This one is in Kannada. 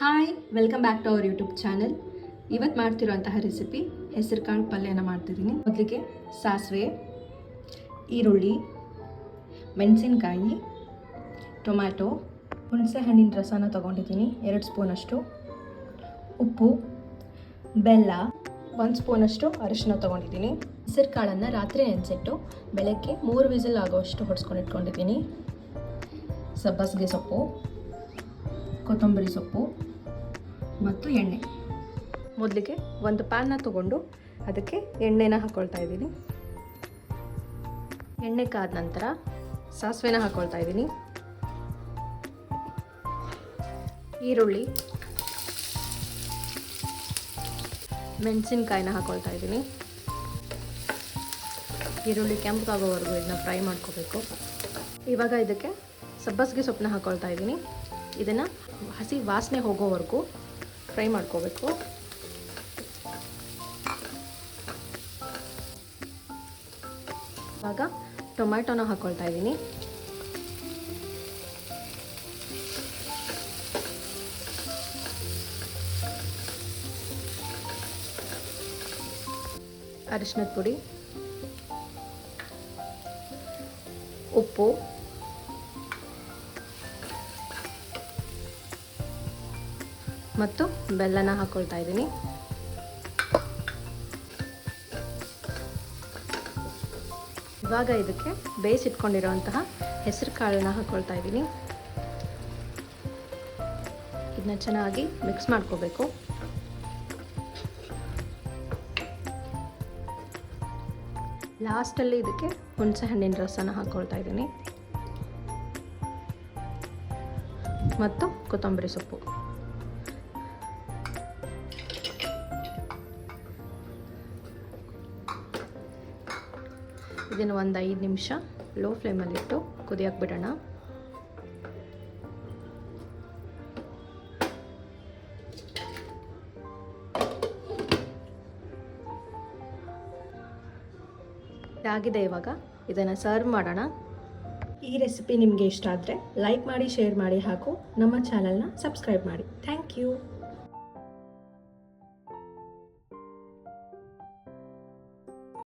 Hi, welcome back to our YouTube channel. ಇವತ್ತು ಮಾಡ್ತಿರೋಂತಹ ರೆಸಿಪಿ ಹೆಸರು ಕಾಳು ಪಲ್ಯನ ಮಾಡ್ತಿದ್ದೀನಿ. ಮೊದಲಿಗೆ ಸಾಸಿವೆ, ಈರುಳ್ಳಿ, ಮೆಣಸಿನ್ಕಾಯಿ, ಟೊಮ್ಯಾಟೊ, ಹುಣಸೆ ಹಣ್ಣಿನ ರಸನ ತೊಗೊಂಡಿದ್ದೀನಿ 2 ಸ್ಪೂನಷ್ಟು, ಉಪ್ಪು, ಬೆಲ್ಲ, 1 ಸ್ಪೂನಷ್ಟು ಅರಿಶಿನ ತೊಗೊಂಡಿದ್ದೀನಿ. ಹೆಸರು ಕಾಳನ್ನು ರಾತ್ರಿ ನೆನೆಸಿಟ್ಟು ಬೆಳಗ್ಗೆ 3 ವಿಸಿಲ್ ಆಗೋಷ್ಟು ಹೊಡ್ಸ್ಕೊಂಡು ಇಟ್ಕೊಂಡಿದ್ದೀನಿ. ಸಬ್ಬಸಿಗೆ ಸೊಪ್ಪು, ಕೊತ್ತಂಬರಿ ಸೊಪ್ಪು ಮತ್ತು ಎಣ್ಣೆ. ಮೊದಲಿಗೆ ಒಂದು ಪ್ಯಾನ್ನ ತೊಗೊಂಡು ಅದಕ್ಕೆ ಎಣ್ಣೆನ ಹಾಕ್ಕೊಳ್ತಾ ಇದ್ದೀನಿ. ಎಣ್ಣೆ ಕಾದ ನಂತರ ಸಾಸಿವೆನ ಹಾಕ್ಕೊಳ್ತಾ ಇದ್ದೀನಿ. ಈರುಳ್ಳಿ, ಮೆಣಸಿನ್ಕಾಯಿನ ಹಾಕ್ಕೊಳ್ತಾ ಇದ್ದೀನಿ. ಈರುಳ್ಳಿ ಕೆಂಪಗಾಗೋವರೆಗೂ ಇದನ್ನ ಫ್ರೈ ಮಾಡ್ಕೋಬೇಕು. ಇವಾಗ ಇದಕ್ಕೆ ಸಬ್ಬಸಿಗೆ ಸೊಪ್ಪನ್ನ ಹಾಕ್ಕೊಳ್ತಾ ಇದ್ದೀನಿ. ಇದನ್ನು ಹಸಿ ವಾಸನೆ ಹೋಗೋವರೆಗೂ ಫ್ರೈ ಮಾಡ್ಕೋಬೇಕು. ಇವಾಗ ಟೊಮ್ಯಾಟೊನ ಹಾಕ್ಕೊಳ್ತಾ ಇದ್ದೀನಿ. ಅರಿಶಿನದ ಪುಡಿ, ಉಪ್ಪು, ಮತ್ತು ಬೆಲ್ಲನ ಹಾಕ್ಕೊಳ್ತಾ ಇದ್ದೀನಿ. ಇವಾಗ ಇದಕ್ಕೆ ಬೇಯಿಸಿಟ್ಕೊಂಡಿರೋಂತಹ ಹೆಸರು ಕಾಳನ್ನ ಹಾಕ್ಕೊಳ್ತಾ ಇದ್ದೀನಿ. ಇದನ್ನ ಚೆನ್ನಾಗಿ ಮಿಕ್ಸ್ ಮಾಡ್ಕೋಬೇಕು. ಲಾಸ್ಟಲ್ಲಿ ಇದಕ್ಕೆ ಹುಣಸೆ ಹಣ್ಣಿನ ರಸನ ಹಾಕ್ಕೊಳ್ತಾ ಇದ್ದೀನಿ ಮತ್ತು ಕೊತ್ತಂಬರಿ ಸೊಪ್ಪು. ಇದನ್ನು ಒಂದು 5 ನಿಮಿಷ ಲೋ ಫ್ಲೇಮಲ್ಲಿಟ್ಟು ಕುದಿಯಕ್ಕೆ ಬಿಡೋಣ. ಇದಾಗಿದೆ. ಇವಾಗ ಇದನ್ನು ಸರ್ವ್ ಮಾಡೋಣ. ಈ ರೆಸಿಪಿ ನಿಮಗೆ ಇಷ್ಟ ಆದರೆ ಲೈಕ್ ಮಾಡಿ, ಶೇರ್ ಮಾಡಿ ಹಾಗೂ ನಮ್ಮ ಚಾನಲ್ನ ಸಬ್ಸ್ಕ್ರೈಬ್ ಮಾಡಿ. Thank you.